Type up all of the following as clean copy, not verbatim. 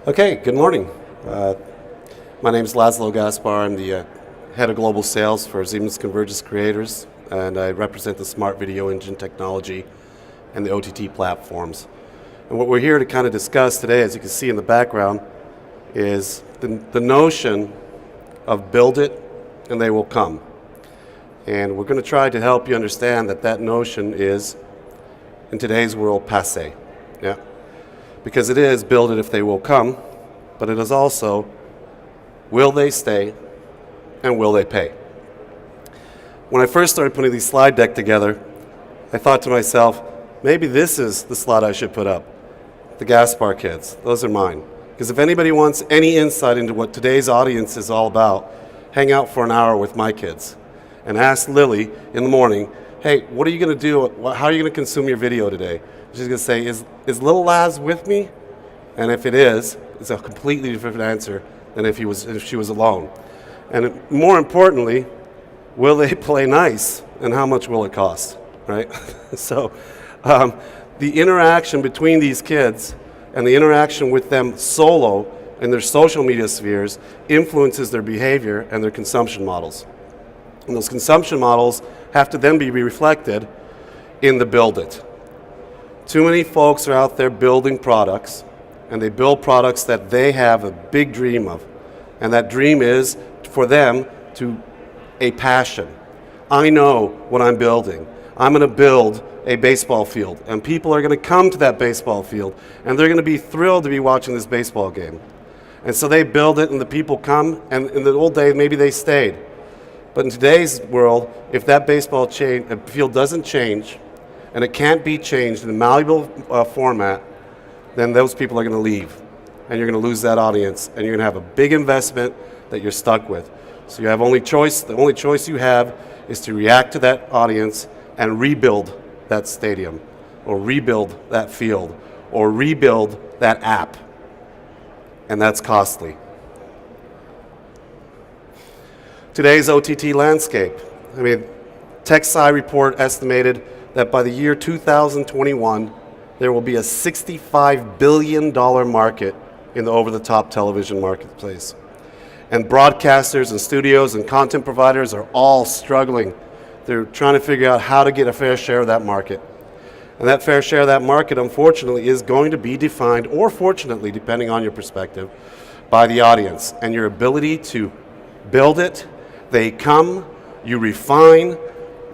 Okay, good morning. My name is Laszlo Gaspar. I'm the head of global sales for Siemens Convergence Creators, and I represent the smart video engine technology and the OTT platforms. And what we're here to kind of discuss today, as you can see in the background, is the notion of build it and they will come. And we're going to try to help you understand that notion is, in today's world, passé. Yeah? Because it is build it if they will come, but it is also will they stay and will they pay. When I first started putting these slide deck together, I thought to myself, maybe this is the slide I should put up. The Gaspar kids, those are mine. Because if anybody wants any insight into what today's audience is all about, hang out for an hour with my kids and ask Lily in the morning, hey, what are you going to do? How are you going to consume your video today? She's going to say, is little Laz with me? And if it is, it's a completely different answer than if she was alone. And more importantly, will they play nice and how much will it cost, right? So the interaction between these kids and the interaction with them solo in their social media spheres influences their behavior and their consumption models. And those consumption models have to then be reflected in the build it. Too many folks are out there building products, and they build products that they have a big dream of. And that dream is, for them, to a passion. I know what I'm building. I'm going to build a baseball field, and people are going to come to that baseball field, and they're going to be thrilled to be watching this baseball game. And so they build it, and the people come, and in the old days, maybe they stayed. But in today's world, if that baseball field doesn't change, and it can't be changed in a malleable format, then those people are going to leave. And you're going to lose that audience, and you're going to have a big investment that you're stuck with. So you have the only choice you have is to react to that audience and rebuild that stadium, or rebuild that field, or rebuild that app. And that's costly. Today's OTT landscape. TechSci report estimated that by the year 2021, there will be a $65 billion market in the over-the-top television marketplace. And broadcasters and studios and content providers are all struggling. They're trying to figure out how to get a fair share of that market. And that fair share of that market, unfortunately, is going to be defined, or fortunately, depending on your perspective, by the audience and your ability to build it. They come, you refine,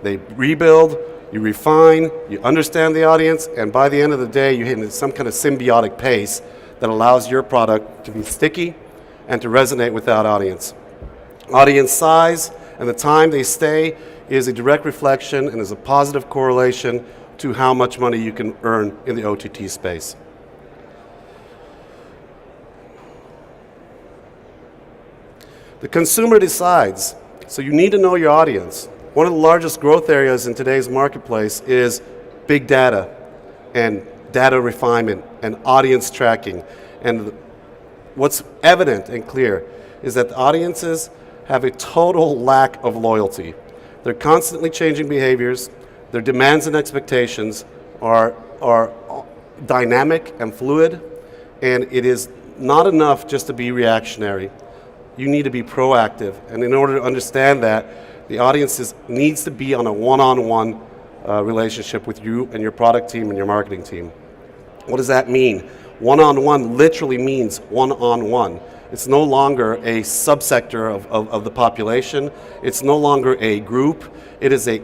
they rebuild, you refine, you understand the audience, and by the end of the day, you hit some kind of symbiotic pace that allows your product to be sticky and to resonate with that audience. Audience size and the time they stay is a direct reflection and is a positive correlation to how much money you can earn in the OTT space. The consumer decides, so you need to know your audience. One of the largest growth areas in today's marketplace is big data and data refinement and audience tracking. And what's evident and clear is that the audiences have a total lack of loyalty. They're constantly changing behaviors. Their demands and expectations are dynamic and fluid, and it is not enough just to be reactionary. You need to be proactive, and in order to understand that, the audience needs to be on a one-on-one relationship with you and your product team and your marketing team. What does that mean? One-on-one literally means one-on-one. It's no longer a subsector of the population. It's no longer a group. It is a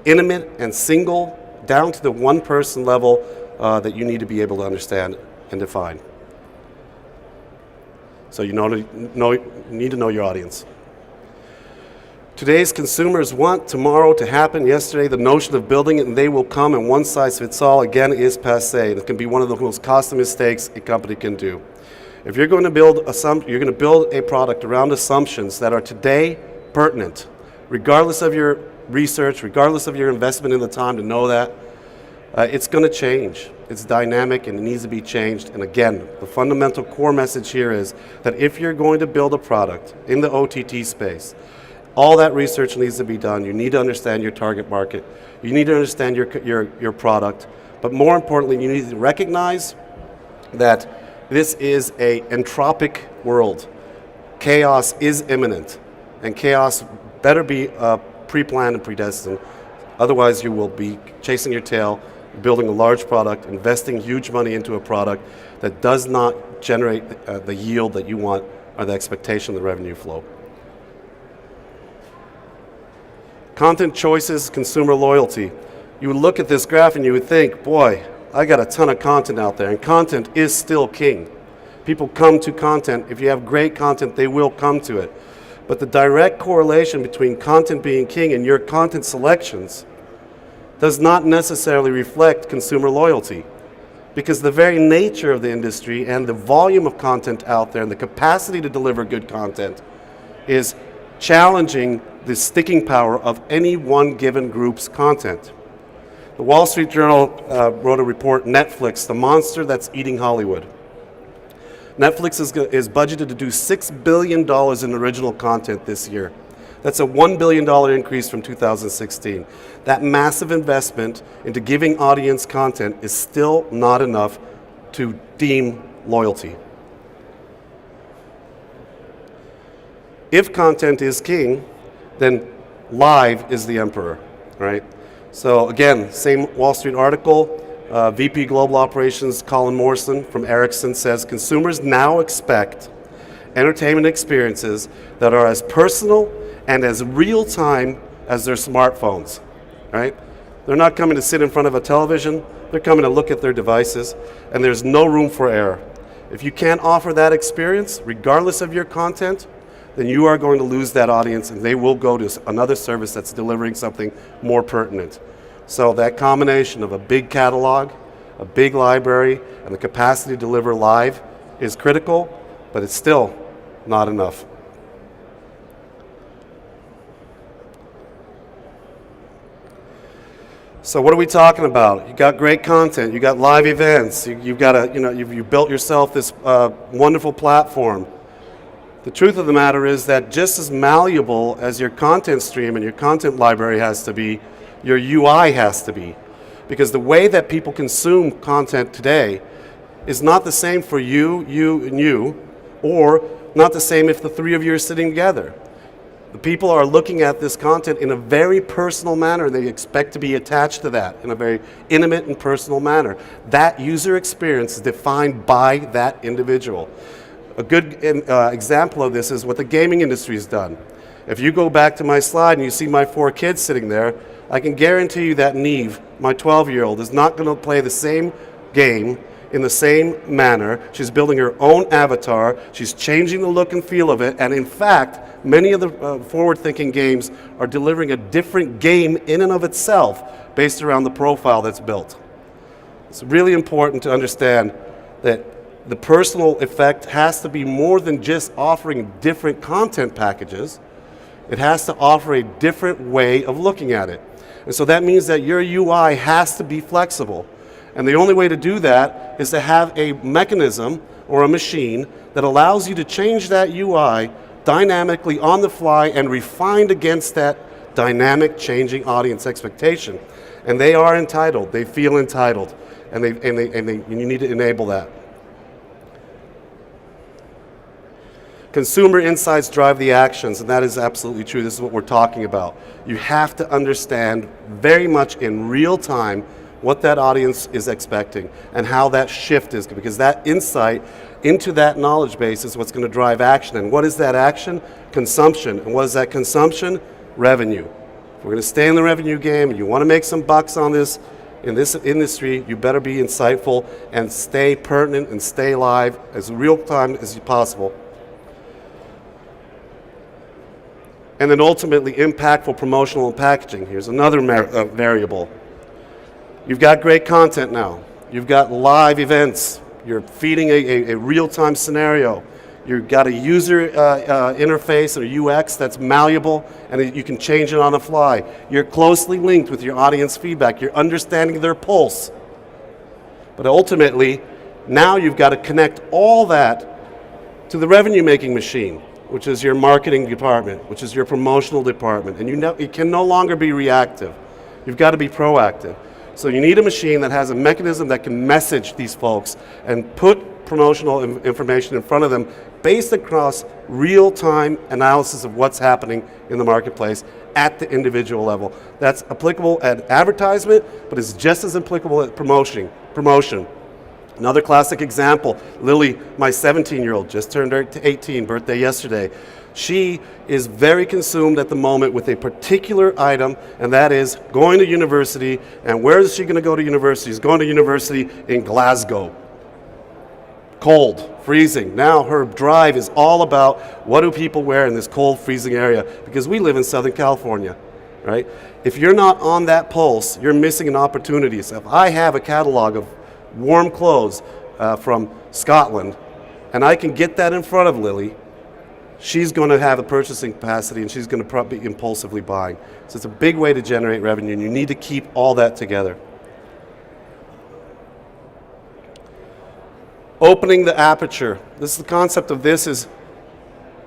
intimate and single, down to the one-person level that you need to be able to understand and define. So you need to know your audience. Today's consumers want tomorrow to happen yesterday. The notion of building it and they will come and one size fits all, again, is passé. It can be one of the most costly mistakes a company can do. If you're going to build a product around assumptions that are today pertinent, regardless of your research, regardless of your investment in the time to know that, it's going to change. It's dynamic and it needs to be changed. And again, the fundamental core message here is that if you're going to build a product in the OTT space, all that research needs to be done. You need to understand your target market. You need to understand your product. But more importantly, you need to recognize that This is an entropic world. Chaos is imminent, and chaos better be pre-planned and predestined. Otherwise, you will be chasing your tail, building a large product, investing huge money into a product that does not generate the yield that you want or the expectation of the revenue flow. Content choices, consumer loyalty. You would look at this graph and you would think, boy, I got a ton of content out there, and content is still king. People come to content. If you have great content, they will come to it. But the direct correlation between content being king and your content selections does not necessarily reflect consumer loyalty, because the very nature of the industry and the volume of content out there and the capacity to deliver good content is challenging the sticking power of any one given group's content. The Wall Street Journal wrote a report, Netflix, the monster that's eating Hollywood. Netflix is budgeted to do $6 billion in original content this year. That's a $1 billion increase from 2016. That massive investment into giving audience content is still not enough to deem loyalty. If content is king, then live is the emperor, right? So again, same Wall Street article, VP Global Operations Colin Morrison from Ericsson says, consumers now expect entertainment experiences that are as personal and as real-time as their smartphones, right? They're not coming to sit in front of a television, they're coming to look at their devices, and there's no room for error. If you can't offer that experience, regardless of your content, then you are going to lose that audience and they will go to another service that's delivering something more pertinent. So that combination of a big catalog, a big library, and the capacity to deliver live is critical, but it's still not enough. So what are we talking about? You got great content, you got live events, you've built yourself this wonderful platform. The truth of the matter is that just as malleable as your content stream and your content library has to be, your UI has to be. Because the way that people consume content today is not the same for you, and you, or not the same if the three of you are sitting together. The people are looking at this content in a very personal manner. They expect to be attached to that in a very intimate and personal manner. That user experience is defined by that individual. A good example of this is what the gaming industry has done. If you go back to my slide and you see my 4 kids sitting there, I can guarantee you that Neve, my 12-year-old, is not going to play the same game in the same manner. She's building her own avatar, she's changing the look and feel of it, and in fact, many of the forward-thinking games are delivering a different game in and of itself based around the profile that's built. It's really important to understand that the personal effect has to be more than just offering different content packages. It has to offer a different way of looking at it. And so that means that your UI has to be flexible. And the only way to do that is to have a mechanism or a machine that allows you to change that UI dynamically on the fly and refined against that dynamic changing audience expectation. And they are entitled, they feel entitled, and you need to enable that. Consumer insights drive the actions, and that is absolutely true. This is what we're talking about. You have to understand very much in real time what that audience is expecting and how that shift is, because that insight into that knowledge base is what's going to drive action. And what is that action? Consumption. And what is that consumption? Revenue. If we're going to stay in the revenue game and you want to make some bucks on this, in this industry, you better be insightful and stay pertinent and stay live as real time as possible. And then ultimately, impactful promotional and packaging. Here's another variable. You've got great content now. You've got live events. You're feeding a real-time scenario. You've got a user interface or UX that's malleable, and you can change it on the fly. You're closely linked with your audience feedback. You're understanding their pulse. But ultimately, now you've got to connect all that to the revenue-making machine, which is your marketing department, which is your promotional department. And it can no longer be reactive. You've got to be proactive. So you need a machine that has a mechanism that can message these folks and put promotional information in front of them based across real-time analysis of what's happening in the marketplace at the individual level. That's applicable at advertisement, but it's just as applicable at promotion. Another classic example, Lily, my 17-year-old, just turned 18, birthday yesterday. She is very consumed at the moment with a particular item, and that is going to university. And where is she going to go to university? She's going to university in Glasgow. Cold, freezing. Now her drive is all about what do people wear in this cold, freezing area, because we live in Southern California, right? If you're not on that pulse, you're missing an opportunity. So if I have a catalog of warm clothes from Scotland, and I can get that in front of Lily, she's going to have a purchasing capacity, and she's going to probably be impulsively buying. So it's a big way to generate revenue, and you need to keep all that together. Opening the aperture. This is the concept of this is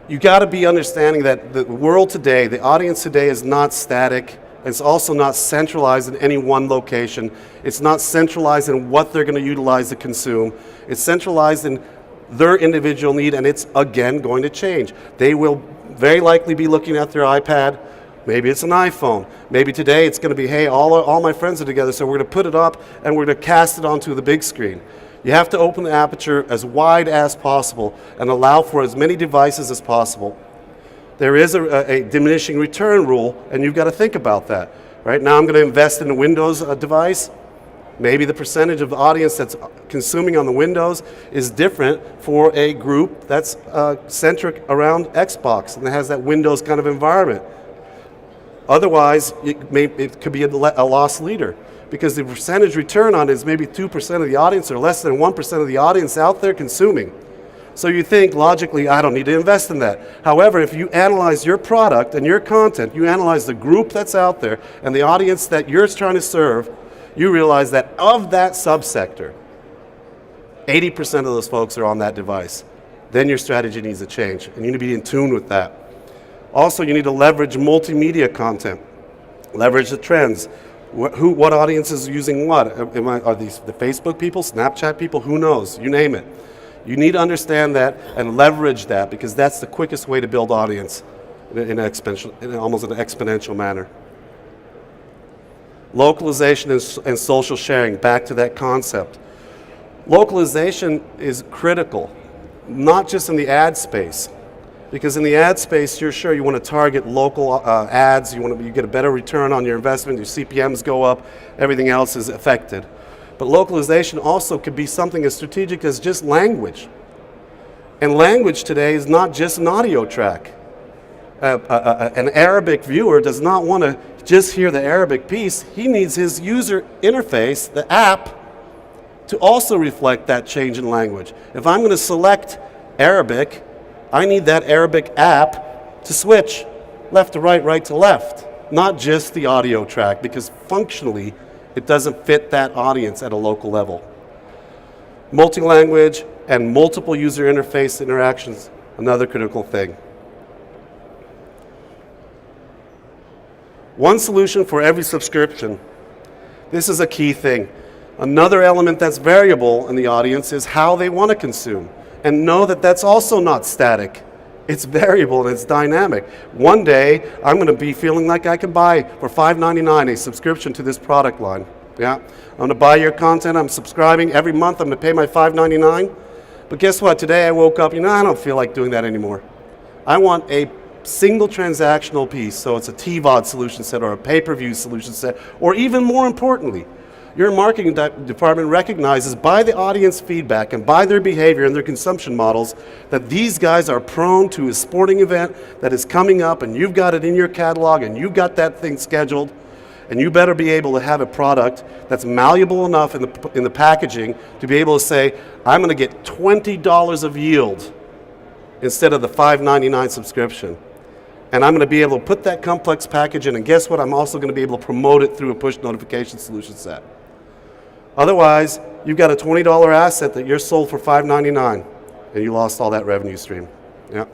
you got to be understanding that the world today, the audience today is not static. It's also not centralized in any one location. It's not centralized in what they're going to utilize to consume. It's centralized in their individual need, and it's again going to change. They will very likely be looking at their iPad. Maybe it's an iPhone. Maybe today it's going to be, hey, all my friends are together, so we're going to put it up and we're going to cast it onto the big screen. You have to open the aperture as wide as possible and allow for as many devices as possible. There is a diminishing return rule, and you've got to think about that. Right now I'm going to invest in a Windows device. Maybe the percentage of the audience that's consuming on the Windows is different for a group that's centric around Xbox and that has that Windows kind of environment. Otherwise, it could be a lost leader, because the percentage return on it is maybe 2% of the audience or less than 1% of the audience out there consuming. So you think logically, I don't need to invest in that. However, if you analyze your product and your content, you analyze the group that's out there and the audience that you're trying to serve, you realize that of that subsector, 80% of those folks are on that device. Then your strategy needs to change, and you need to be in tune with that. Also, you need to leverage multimedia content, leverage the trends. What audience is using what? Are these the Facebook people, Snapchat people? Who knows? You name it. You need to understand that and leverage that, because that's the quickest way to build audience in almost an exponential manner. Localization and social sharing, back to that concept. Localization is critical, not just in the ad space, because in the ad space, you're sure you want to target local ads, you get a better return on your investment, your CPMs go up, everything else is affected. But localization also could be something as strategic as just language. And language today is not just an audio track. An Arabic viewer does not want to just hear the Arabic piece. He needs his user interface, the app, to also reflect that change in language. If I'm going to select Arabic, I need that Arabic app to switch left to right, right to left, not just the audio track, because functionally it doesn't fit that audience at a local level. Multi-language and multiple user interface interactions, another critical thing. One solution for every subscription. This is a key thing. Another element that's variable in the audience is how they want to consume. And know that that's also not static. It's variable and it's dynamic. One day, I'm going to be feeling like I can buy for $5.99 a subscription to this product line. Yeah, I'm going to buy your content. I'm subscribing every month. I'm going to pay my $5.99. But guess what? Today I woke up, I don't feel like doing that anymore. I want a single transactional piece. So it's a TVOD solution set or a pay-per-view solution set, or even more importantly, your marketing department recognizes by the audience feedback and by their behavior and their consumption models that these guys are prone to a sporting event that is coming up, and you've got it in your catalog and you've got that thing scheduled, and you better be able to have a product that's malleable enough in the packaging to be able to say, I'm going to get $20 of yield instead of the $5.99 subscription. And I'm going to be able to put that complex package in, and guess what? I'm also going to be able to promote it through a push notification solution set. Otherwise, you've got a $20 asset that you're sold for $5.99, and you lost all that revenue stream. Yeah.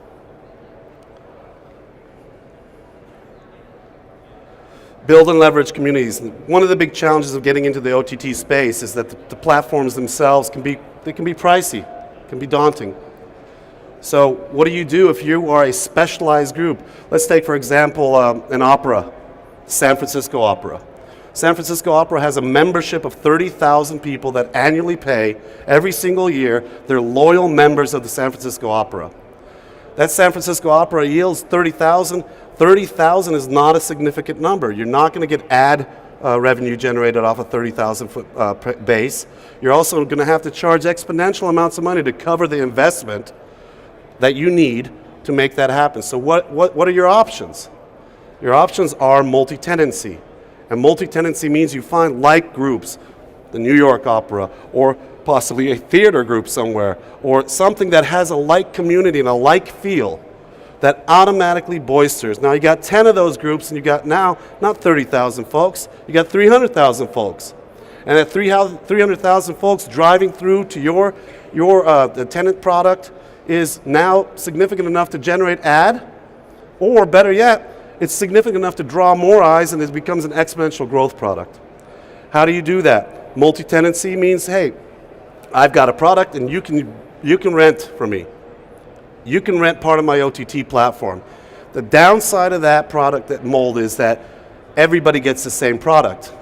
Build and leverage communities. One of the big challenges of getting into the OTT space is that the platforms themselves can be pricey. can be daunting. So what do you do if you are a specialized group? Let's take, for example, an opera, San Francisco Opera. San Francisco Opera has a membership of 30,000 people that annually pay every single year. They're loyal members of the San Francisco Opera. That San Francisco Opera yields 30,000. 30,000 is not a significant number. You're not going to get ad revenue generated off a 30,000 foot base. You're also going to have to charge exponential amounts of money to cover the investment that you need to make that happen. So what are your options? Your options are multi-tenancy. And multi-tenancy means you find like groups, the New York Opera, or possibly a theater group somewhere, or something that has a like community and a like feel that automatically boisters. Now you got 10 of those groups, and you got now not 30,000 folks, you got 300,000 folks. And that 300,000 folks driving through to your the tenant product is now significant enough to generate ad, or better yet, it's significant enough to draw more eyes, and it becomes an exponential growth product. How do you do that? Multi-tenancy means, hey, I've got a product and you can rent from me. You can rent part of my OTT platform. The downside of that product, that mold, is that everybody gets the same product.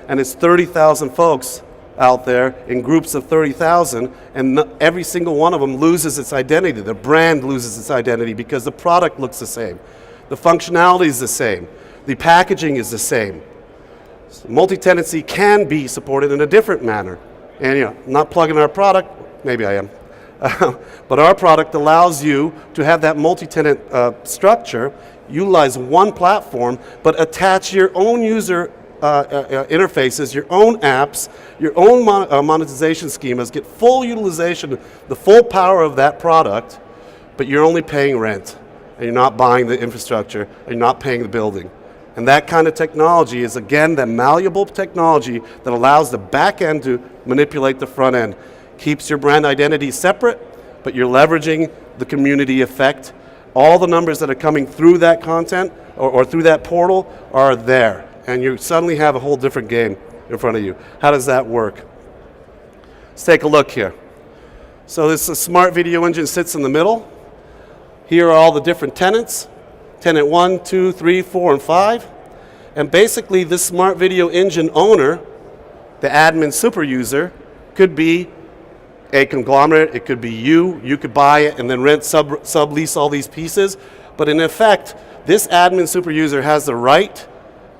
And it's 30,000 folks out there in groups of 30,000, and every single one of them loses its identity. The brand loses its identity because the product looks the same. The functionality is the same. The packaging is the same. So multi-tenancy can be supported in a different manner. And not plugging our product, maybe I am, but our product allows you to have that multi-tenant structure, utilize one platform, but attach your own user interfaces, your own apps, your own monetization schemas, get full utilization, the full power of that product, but you're only paying rent. And you're not buying the infrastructure, and you're not paying the building. And that kind of technology is, again, that malleable technology that allows the back end to manipulate the front end. Keeps your brand identity separate, but you're leveraging the community effect. All the numbers that are coming through that content or through that portal are there. And you suddenly have a whole different game in front of you. How does that work? Let's take a look here. So this smart video engine sits in the middle. Here are all the different tenants, tenant 1, 2, 3, 4, and 5. And basically this smart video engine owner, the admin super user, could be a conglomerate, it could be you could buy it and then rent, sublease all these pieces. But in effect, this admin super user has the right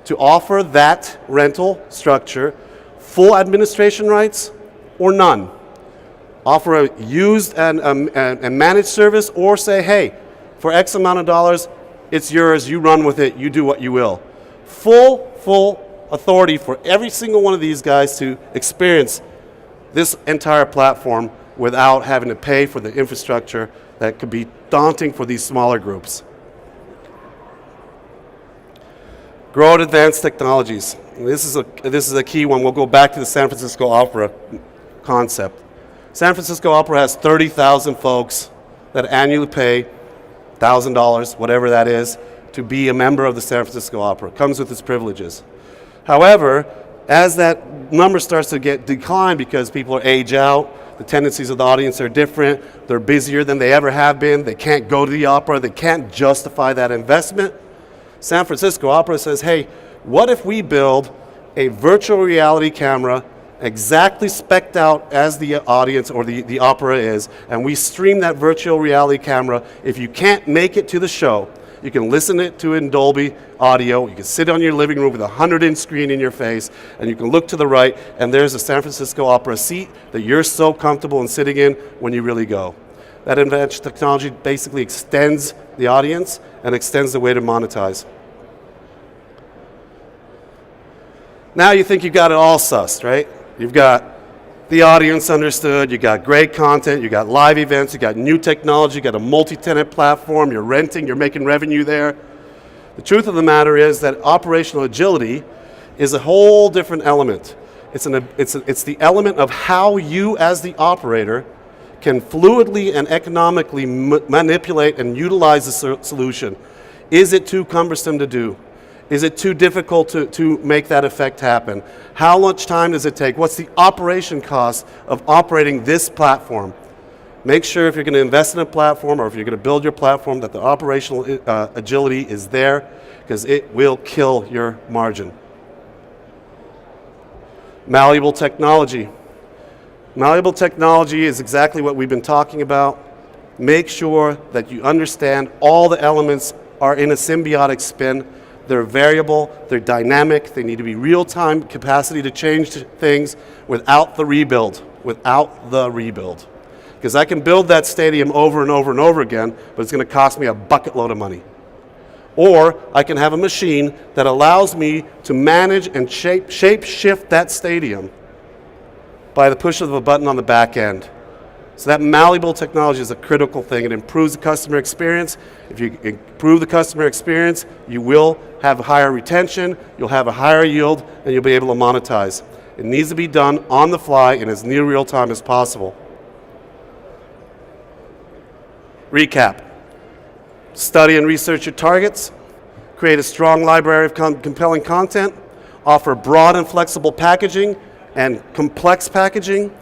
to offer that rental structure full administration rights or none. Offer a used and managed service, or say, hey, for X amount of dollars, it's yours, you run with it, you do what you will. Full authority for every single one of these guys to experience this entire platform without having to pay for the infrastructure that could be daunting for these smaller groups. Grow at advanced technologies. This is a key one. We'll go back to the San Francisco Opera concept. San Francisco Opera has 30,000 folks that annually pay $1,000, whatever that is, to be a member of the San Francisco Opera. It comes with its privileges. However, as that number starts to decline because people age out, the tendencies of the audience are different, they're busier than they ever have been, they can't go to the opera, they can't justify that investment, San Francisco Opera says, hey, what if we build a virtual reality camera exactly spec'd out as the audience or the opera is, and we stream that virtual reality camera. If you can't make it to the show, you can listen it to in Dolby audio, you can sit on your living room with a 100-inch screen in your face, and you can look to the right, and there's a San Francisco Opera seat that you're so comfortable in sitting in when you really go. That advanced technology basically extends the audience and extends the way to monetize. Now you think you've got it all sussed, right? You've got the audience understood, you got great content, you got live events, you got new technology, you got a multi-tenant platform, you're renting, you're making revenue there. The truth of the matter is that operational agility is a whole different element. It's the element of how you as the operator can fluidly and economically manipulate and utilize the solution. Is it too cumbersome to do? Is it too difficult to make that effect happen? How much time does it take? What's the operation cost of operating this platform? Make sure if you're going to invest in a platform or if you're going to build your platform that the operational agility is there, because it will kill your margin. Malleable technology. Malleable technology is exactly what we've been talking about. Make sure that you understand all the elements are in a symbiotic spin. They're variable, they're dynamic, they need to be real-time capacity to change things without the rebuild. Because I can build that stadium over and over and over again, but it's going to cost me a bucket load of money. Or I can have a machine that allows me to manage and shape shift that stadium by the push of a button on the back end. So that malleable technology is a critical thing. It improves the customer experience. If you improve the customer experience, you will have higher retention, you'll have a higher yield, and you'll be able to monetize. It needs to be done on the fly in as near real time as possible. Recap. Study and research your targets. Create a strong library of compelling content. Offer broad and flexible packaging and complex packaging.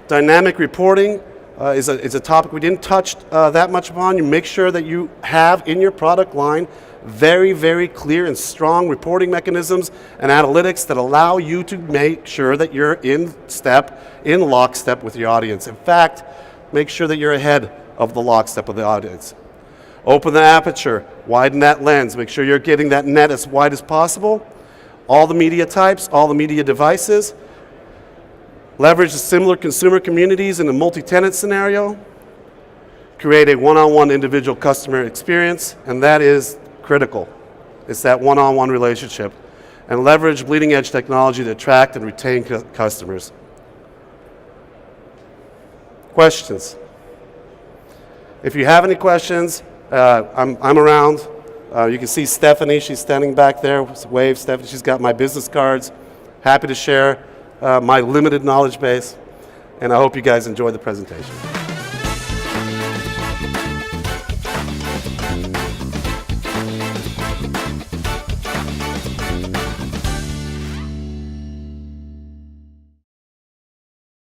Dynamic reporting is a topic we didn't touch that much upon. You make sure that you have in your product line very, very clear and strong reporting mechanisms and analytics that allow you to make sure that you're in lockstep with your audience. In fact, make sure that you're ahead of the lockstep of the audience. Open the aperture, widen that lens, make sure you're getting that net as wide as possible. All the media types, all the media devices. Leverage the similar consumer communities in a multi-tenant scenario. Create a one-on-one individual customer experience, and that is critical. It's that one-on-one relationship. And leverage bleeding-edge technology to attract and retain customers. Questions? If you have any questions, I'm around. You can see Stephanie, she's standing back there. Wave, Stephanie, she's got my business cards. Happy to share my limited knowledge base, and I hope you guys enjoy the presentation.